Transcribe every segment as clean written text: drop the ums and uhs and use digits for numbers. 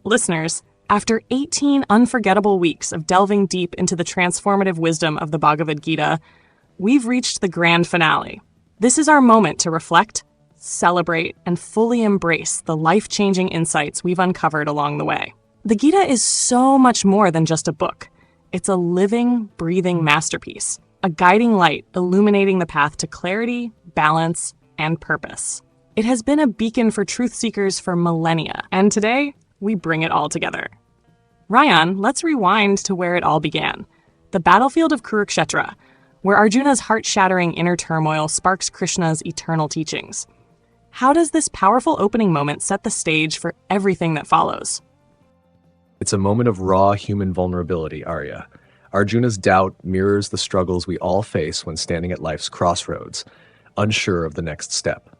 Listeners, after 18 unforgettable weeks of delving deep into the transformative wisdom of the Bhagavad Gita, we've reached the grand finale. This is our moment to reflect, celebrate, and fully embrace the life-changing insights we've uncovered along the way. The Gita is so much more than just a book. It's a living, breathing masterpiece, a guiding light illuminating the path to clarity, balance, and purpose. It has been a beacon for truth seekers for millennia, and today, we bring it all together. Rayan, let's rewind to where it all began. The battlefield of Kurukshetra, where Arjuna's heart-shattering inner turmoil sparks Krishna's eternal teachings. How does this powerful opening moment set the stage for everything that follows? It's a moment of raw human vulnerability, Arya. Arjuna's doubt mirrors the struggles we all face when standing at life's crossroads, unsure of the next step.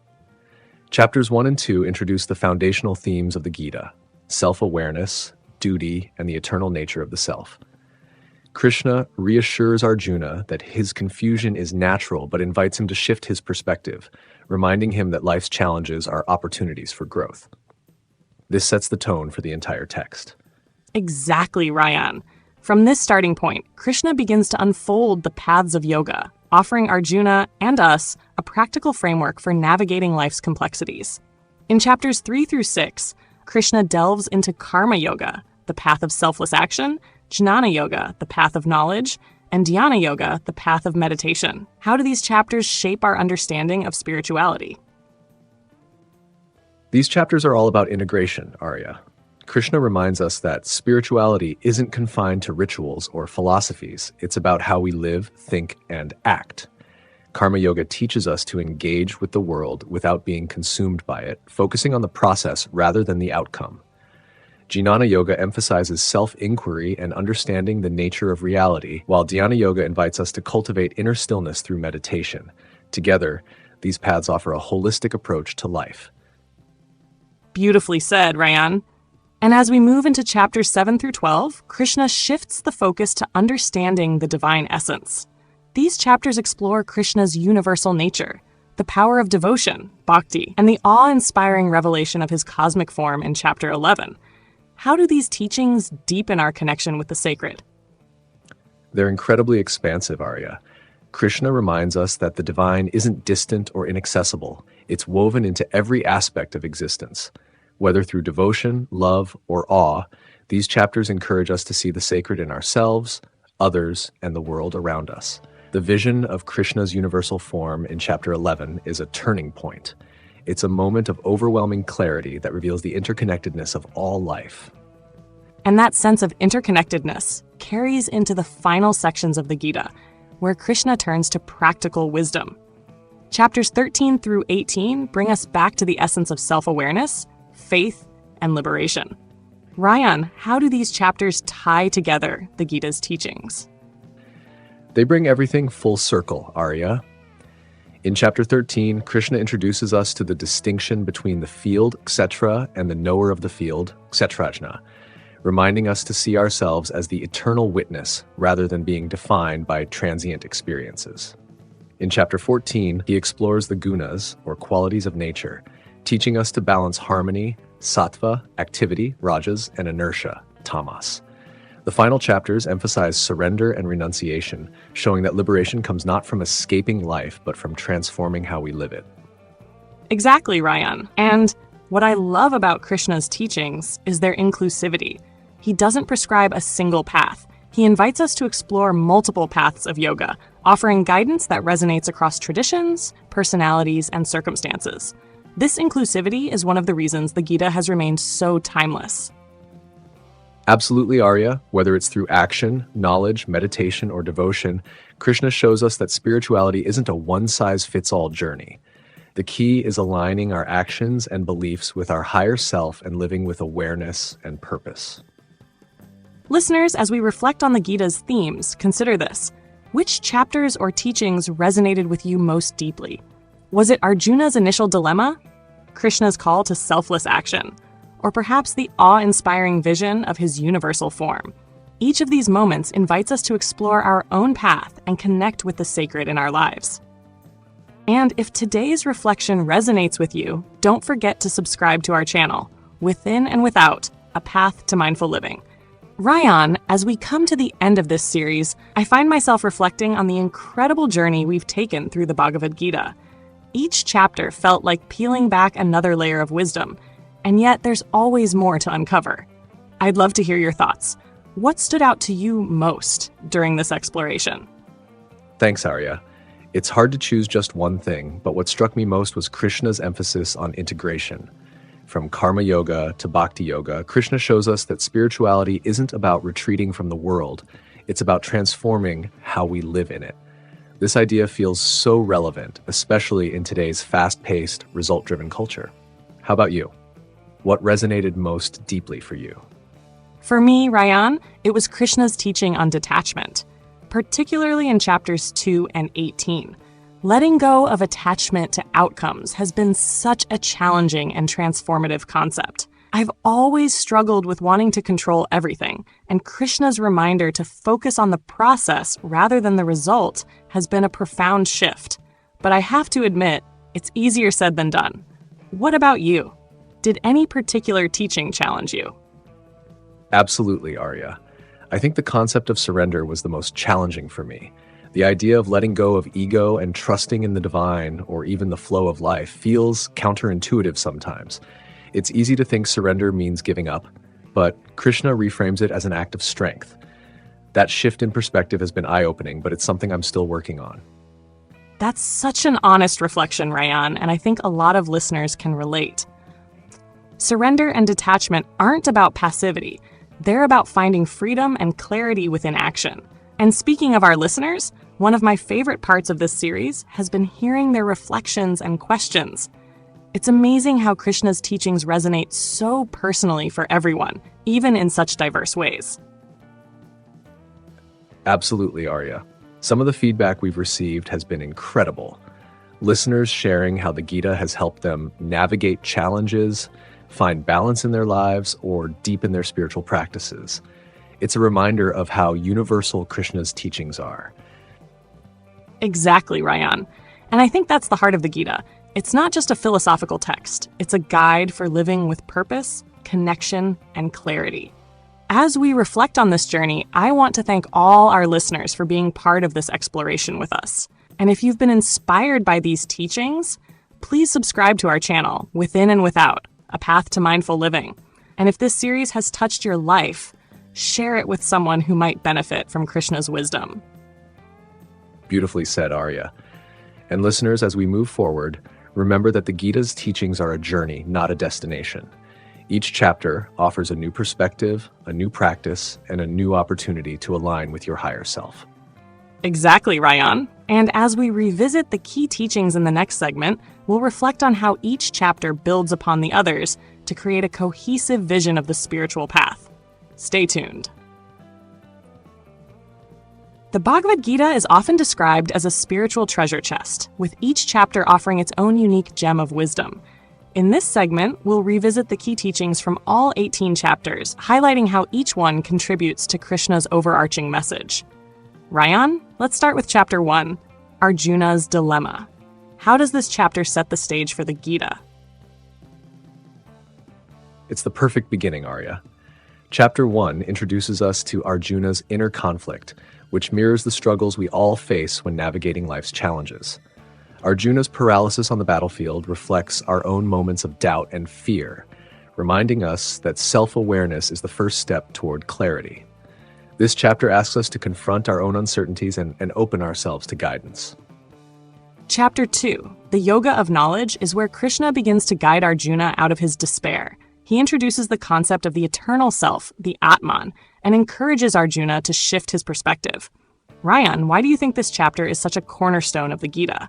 Chapters 1 and 2 introduce the foundational themes of the Gita: self-awareness, duty, and the eternal nature of the self. Krishna reassures Arjuna that his confusion is natural, but invites him to shift his perspective, reminding him that life's challenges are opportunities for growth. This sets the tone for the entire text. Exactly, Rayan. From this starting point, Krishna begins to unfold the paths of yoga, offering Arjuna and us a practical framework for navigating life's complexities. In chapters 3 through 6, Krishna delves into karma yoga, the path of selfless action, jnana yoga, the path of knowledge, and dhyana yoga, the path of meditation. How do these chapters shape our understanding of spirituality? These chapters are all about integration, Arya. Krishna reminds us that spirituality isn't confined to rituals or philosophies. It's about how we live, think, and act. Karma Yoga teaches us to engage with the world without being consumed by it, focusing on the process rather than the outcome. Jnana Yoga emphasizes self-inquiry and understanding the nature of reality, while Dhyana Yoga invites us to cultivate inner stillness through meditation. Together, these paths offer a holistic approach to life. Beautifully said, Rayan. And as we move into chapters 7 through 12, Krishna shifts the focus to understanding the divine essence. These chapters explore Krishna's universal nature, the power of devotion, bhakti, and the awe-inspiring revelation of his cosmic form in chapter 11. How do these teachings deepen our connection with the sacred? They're incredibly expansive, Arya. Krishna reminds us that the divine isn't distant or inaccessible. It's woven into every aspect of existence. Whether through devotion, love, or awe, these chapters encourage us to see the sacred in ourselves, others, and the world around us. The vision of Krishna's universal form in chapter 11 is a turning point. It's a moment of overwhelming clarity that reveals the interconnectedness of all life. And that sense of interconnectedness carries into the final sections of the Gita, where Krishna turns to practical wisdom. Chapters 13 through 18 bring us back to the essence of self-awareness, faith, and liberation. Rayan, how do these chapters tie together the Gita's teachings? They bring everything full circle, Arya. In chapter 13, Krishna introduces us to the distinction between the field, kshetra, and the knower of the field, kshetrajna, reminding us to see ourselves as the eternal witness rather than being defined by transient experiences. In chapter 14, he explores the gunas, or qualities of nature, teaching us to balance harmony, sattva, activity, rajas, and inertia, tamas. The final chapters emphasize surrender and renunciation, showing that liberation comes not from escaping life, but from transforming how we live it. Exactly, Rayan. And what I love about Krishna's teachings is their inclusivity. He doesn't prescribe a single path. He invites us to explore multiple paths of yoga, offering guidance that resonates across traditions, personalities, and circumstances. This inclusivity is one of the reasons the Gita has remained so timeless. Absolutely, Arya. Whether it's through action, knowledge, meditation, or devotion, Krishna shows us that spirituality isn't a one-size-fits-all journey. The key is aligning our actions and beliefs with our higher self and living with awareness and purpose. Listeners, as we reflect on the Gita's themes, consider this. Which chapters or teachings resonated with you most deeply? Was it Arjuna's initial dilemma? Krishna's call to selfless action? Or perhaps the awe-inspiring vision of his universal form? Each of these moments invites us to explore our own path and connect with the sacred in our lives. And if today's reflection resonates with you, don't forget to subscribe to our channel. Within and Without, A Path to Mindful Living. Rayan, as we come to the end of this series, I find myself reflecting on the incredible journey we've taken through the Bhagavad Gita. Each chapter felt like peeling back another layer of wisdom, and yet there's always more to uncover. I'd love to hear your thoughts. What stood out to you most during this exploration? Thanks, Arya. It's hard to choose just one thing, but what struck me most was Krishna's emphasis on integration. From karma yoga to bhakti yoga, Krishna shows us that spirituality isn't about retreating from the world. It's about transforming how we live in it. This idea feels so relevant, especially in today's fast-paced, result-driven culture. How about you? What resonated most deeply for you? For me, Rayan, it was Krishna's teaching on detachment, particularly in chapters 2 and 18. Letting go of attachment to outcomes has been such a challenging and transformative concept. I've always struggled with wanting to control everything, and Krishna's reminder to focus on the process rather than the result has been a profound shift. But I have to admit, it's easier said than done. What about you? Did any particular teaching challenge you? Absolutely, Arya. I think the concept of surrender was the most challenging for me. The idea of letting go of ego and trusting in the divine, or even the flow of life, feels counterintuitive sometimes. It's easy to think surrender means giving up, but Krishna reframes it as an act of strength. That shift in perspective has been eye-opening, but it's something I'm still working on. That's such an honest reflection, Rayan, and I think a lot of listeners can relate. Surrender and detachment aren't about passivity. They're about finding freedom and clarity within action. And speaking of our listeners, one of my favorite parts of this series has been hearing their reflections and questions. It's amazing how Krishna's teachings resonate so personally for everyone, even in such diverse ways. Absolutely, Arya. Some of the feedback we've received has been incredible. Listeners sharing how the Gita has helped them navigate challenges, find balance in their lives, or deepen their spiritual practices. It's a reminder of how universal Krishna's teachings are. Exactly, Rayan. And I think that's the heart of the Gita. It's not just a philosophical text. It's a guide for living with purpose, connection, and clarity. As we reflect on this journey, I want to thank all our listeners for being part of this exploration with us. And if you've been inspired by these teachings, please subscribe to our channel, Within and Without, A Path to Mindful Living. And if this series has touched your life, share it with someone who might benefit from Krishna's wisdom. Beautifully said, Arya. And listeners, as we move forward, remember that the Gita's teachings are a journey, not a destination. Each chapter offers a new perspective, a new practice, and a new opportunity to align with your higher self. Exactly, Rayan. And as we revisit the key teachings in the next segment, we'll reflect on how each chapter builds upon the others to create a cohesive vision of the spiritual path. Stay tuned. The Bhagavad Gita is often described as a spiritual treasure chest, with each chapter offering its own unique gem of wisdom. In this segment, we'll revisit the key teachings from all 18 chapters, highlighting how each one contributes to Krishna's overarching message. Rayan, let's start with Chapter 1, Arjuna's Dilemma. How does this chapter set the stage for the Gita? It's the perfect beginning, Arya. Chapter 1 introduces us to Arjuna's inner conflict, which mirrors the struggles we all face when navigating life's challenges. Arjuna's paralysis on the battlefield reflects our own moments of doubt and fear, reminding us that self-awareness is the first step toward clarity. This chapter asks us to confront our own uncertainties and open ourselves to guidance. Chapter 2, the Yoga of Knowledge, is where Krishna begins to guide Arjuna out of his despair. He introduces the concept of the eternal self, the Atman, and encourages Arjuna to shift his perspective. Rayan, why do you think this chapter is such a cornerstone of the Gita?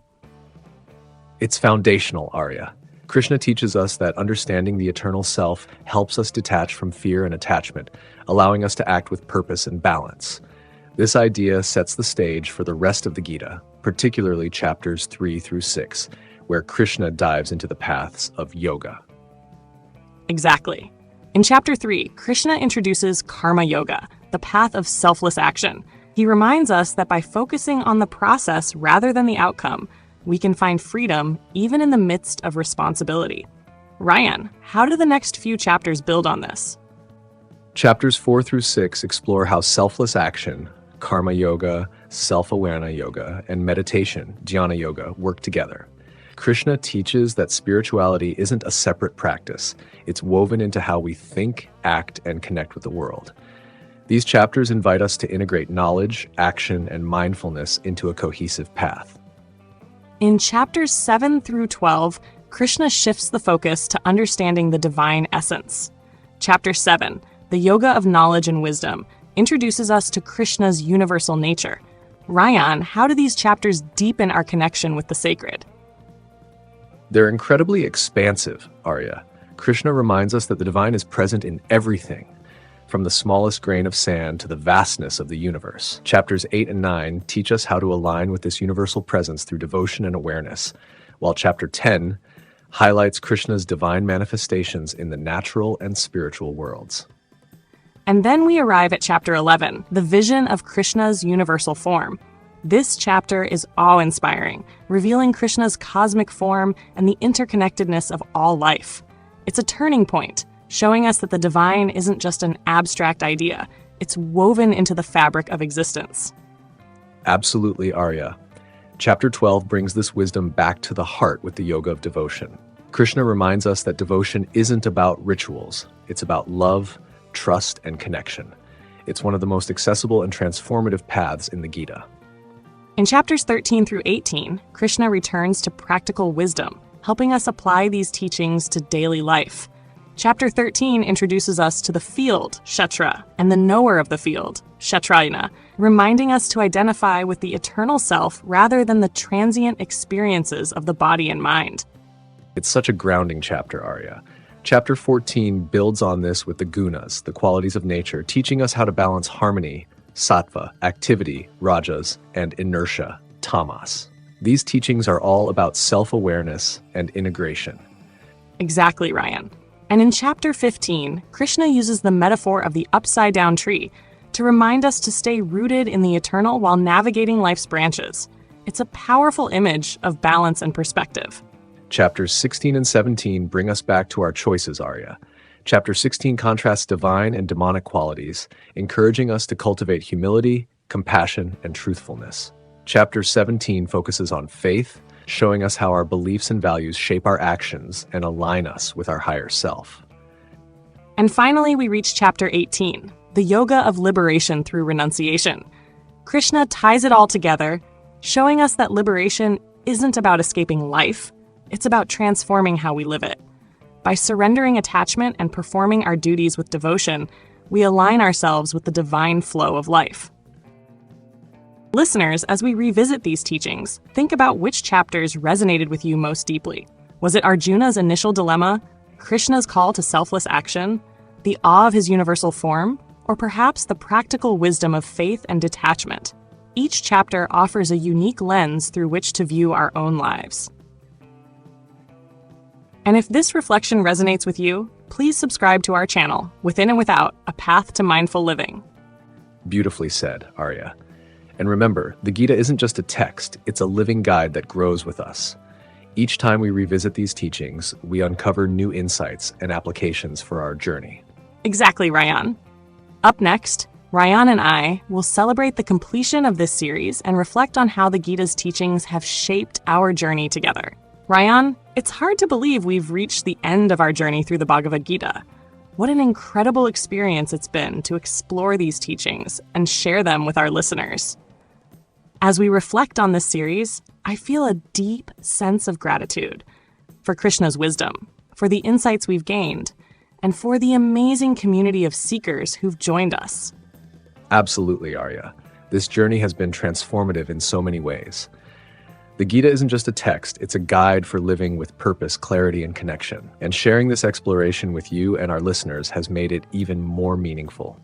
It's foundational, Arya. Krishna teaches us that understanding the eternal self helps us detach from fear and attachment, allowing us to act with purpose and balance. This idea sets the stage for the rest of the Gita, particularly chapters 3 through 6, where Krishna dives into the paths of yoga. Exactly. In Chapter 3, Krishna introduces karma yoga, the path of selfless action. He reminds us that by focusing on the process rather than the outcome, we can find freedom even in the midst of responsibility. Rayan, how do the next few chapters build on this? Chapters 4 through 6 explore how selfless action, karma yoga, self-awareness yoga, and meditation, jnana yoga, work together. Krishna teaches that spirituality isn't a separate practice. It's woven into how we think, act, and connect with the world. These chapters invite us to integrate knowledge, action, and mindfulness into a cohesive path. In chapters 7 through 12, Krishna shifts the focus to understanding the divine essence. Chapter 7, the Yoga of Knowledge and Wisdom, introduces us to Krishna's universal nature. Rayan, how do these chapters deepen our connection with the sacred? They're incredibly expansive, Arya. Krishna reminds us that the divine is present in everything, from the smallest grain of sand to the vastness of the universe. Chapters 8 and 9 teach us how to align with this universal presence through devotion and awareness, while Chapter 10 highlights Krishna's divine manifestations in the natural and spiritual worlds. And then we arrive at Chapter 11, the vision of Krishna's universal form. This chapter is awe-inspiring, revealing Krishna's cosmic form and the interconnectedness of all life. It's a turning point, showing us that the divine isn't just an abstract idea, it's woven into the fabric of existence. Absolutely, Arya. Chapter 12 brings this wisdom back to the heart with the yoga of devotion. Krishna reminds us that devotion isn't about rituals, it's about love, trust, and connection. It's one of the most accessible and transformative paths in the Gita. In chapters 13 through 18, Krishna returns to practical wisdom, helping us apply these teachings to daily life. Chapter 13 introduces us to the field, Kshetra, and the knower of the field, Kshetrayana, reminding us to identify with the eternal self rather than the transient experiences of the body and mind. It's such a grounding chapter, Arya. Chapter 14 builds on this with the gunas, the qualities of nature, teaching us how to balance harmony, sattva, activity, rajas, and inertia, tamas. These teachings are all about self-awareness and integration. Exactly, Rayan. And in chapter 15, Krishna uses the metaphor of the upside-down tree to remind us to stay rooted in the eternal while navigating life's branches. It's a powerful image of balance and perspective. Chapters 16 and 17 bring us back to our choices, Arya. Chapter 16 contrasts divine and demonic qualities, encouraging us to cultivate humility, compassion, and truthfulness. Chapter 17 focuses on faith, showing us how our beliefs and values shape our actions and align us with our higher self. And finally, we reach chapter 18, the yoga of liberation through renunciation. Krishna ties it all together, showing us that liberation isn't about escaping life, it's about transforming how we live it. By surrendering attachment and performing our duties with devotion, we align ourselves with the divine flow of life. Listeners, as we revisit these teachings, think about which chapters resonated with you most deeply. Was it Arjuna's initial dilemma, Krishna's call to selfless action, the awe of his universal form, or perhaps the practical wisdom of faith and detachment? Each chapter offers a unique lens through which to view our own lives. And if this reflection resonates with you, please subscribe to our channel, Within and Without, A Path to Mindful Living. Beautifully said, Arya. And remember, the Gita isn't just a text, it's a living guide that grows with us. Each time we revisit these teachings, we uncover new insights and applications for our journey. Exactly, Rayan. Up next, Rayan and I will celebrate the completion of this series and reflect on how the Gita's teachings have shaped our journey together. Rayan, it's hard to believe we've reached the end of our journey through the Bhagavad Gita. What an incredible experience it's been to explore these teachings and share them with our listeners. As we reflect on this series, I feel a deep sense of gratitude for Krishna's wisdom, for the insights we've gained, and for the amazing community of seekers who've joined us. Absolutely, Arya. This journey has been transformative in so many ways. The Gita isn't just a text, it's a guide for living with purpose, clarity, and connection. And sharing this exploration with you and our listeners has made it even more meaningful.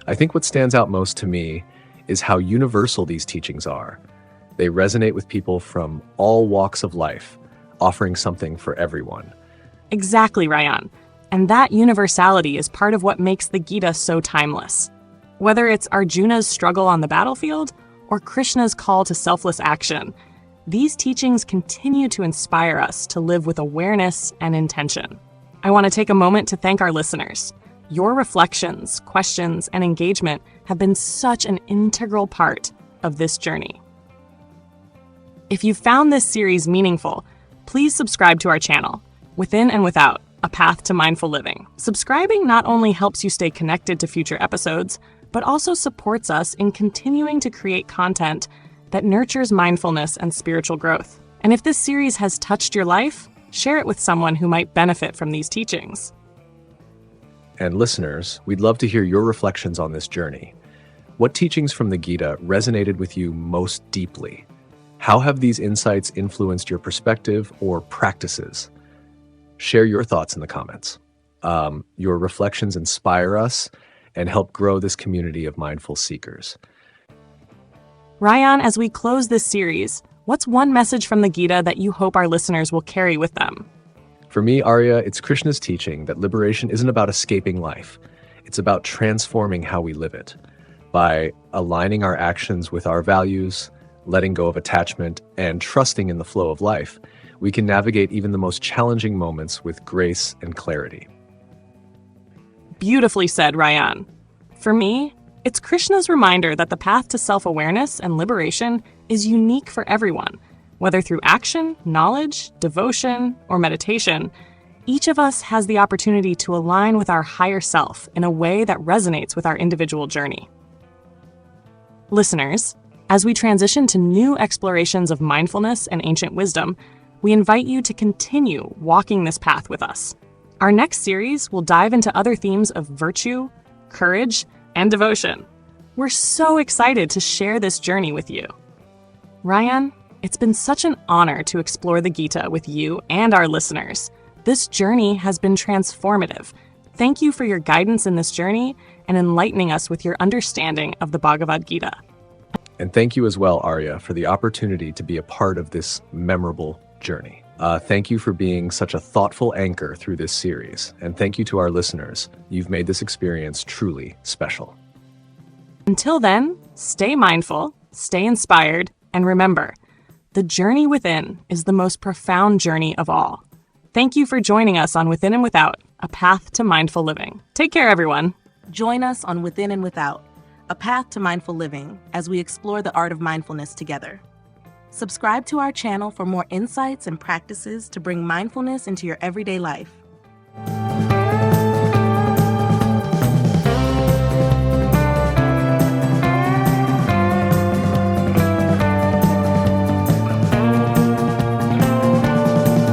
I think what stands out most to me is how universal these teachings are. They resonate with people from all walks of life, offering something for everyone. Exactly, Rayan. And that universality is part of what makes the Gita so timeless. Whether it's Arjuna's struggle on the battlefield or Krishna's call to selfless action, these teachings continue to inspire us to live with awareness and intention. I want to take a moment to thank our listeners. Your reflections, questions, and engagement have been such an integral part of this journey. If you found this series meaningful, please subscribe to our channel, Within and Without, A Path to Mindful Living. Subscribing not only helps you stay connected to future episodes, but also supports us in continuing to create content that nurtures mindfulness and spiritual growth. And if this series has touched your life, share it with someone who might benefit from these teachings. And listeners, we'd love to hear your reflections on this journey. What teachings from the Gita resonated with you most deeply? How have these insights influenced your perspective or practices? Share your thoughts in the comments. Your reflections inspire us and help grow this community of mindful seekers. Rayan, as we close this series, what's one message from the Gita that you hope our listeners will carry with them? For me, Arya, it's Krishna's teaching that liberation isn't about escaping life. It's about transforming how we live it. By aligning our actions with our values, letting go of attachment, and trusting in the flow of life, we can navigate even the most challenging moments with grace and clarity. Beautifully said, Rayan. For me, it's Krishna's reminder that the path to self-awareness and liberation is unique for everyone. Whether through action, knowledge, devotion, or meditation, each of us has the opportunity to align with our higher self in a way that resonates with our individual journey. Listeners, as we transition to new explorations of mindfulness and ancient wisdom, we invite you to continue walking this path with us. Our next series will dive into other themes of virtue, courage, and devotion. We're so excited to share this journey with you. Rayan, it's been such an honor to explore the Gita with you and our listeners. This journey has been transformative. Thank you for your guidance in this journey and enlightening us with your understanding of the Bhagavad Gita. And thank you as well, Arya, for the opportunity to be a part of this memorable journey. Thank you for being such a thoughtful anchor through this series. And thank you to our listeners. You've made this experience truly special. Until then, stay mindful, stay inspired, and remember, the journey within is the most profound journey of all. Thank you for joining us on Within and Without, A Path to Mindful Living. Take care, everyone. Join us on Within and Without, A Path to Mindful Living, as we explore the art of mindfulness together. Subscribe to our channel for more insights and practices to bring mindfulness into your everyday life.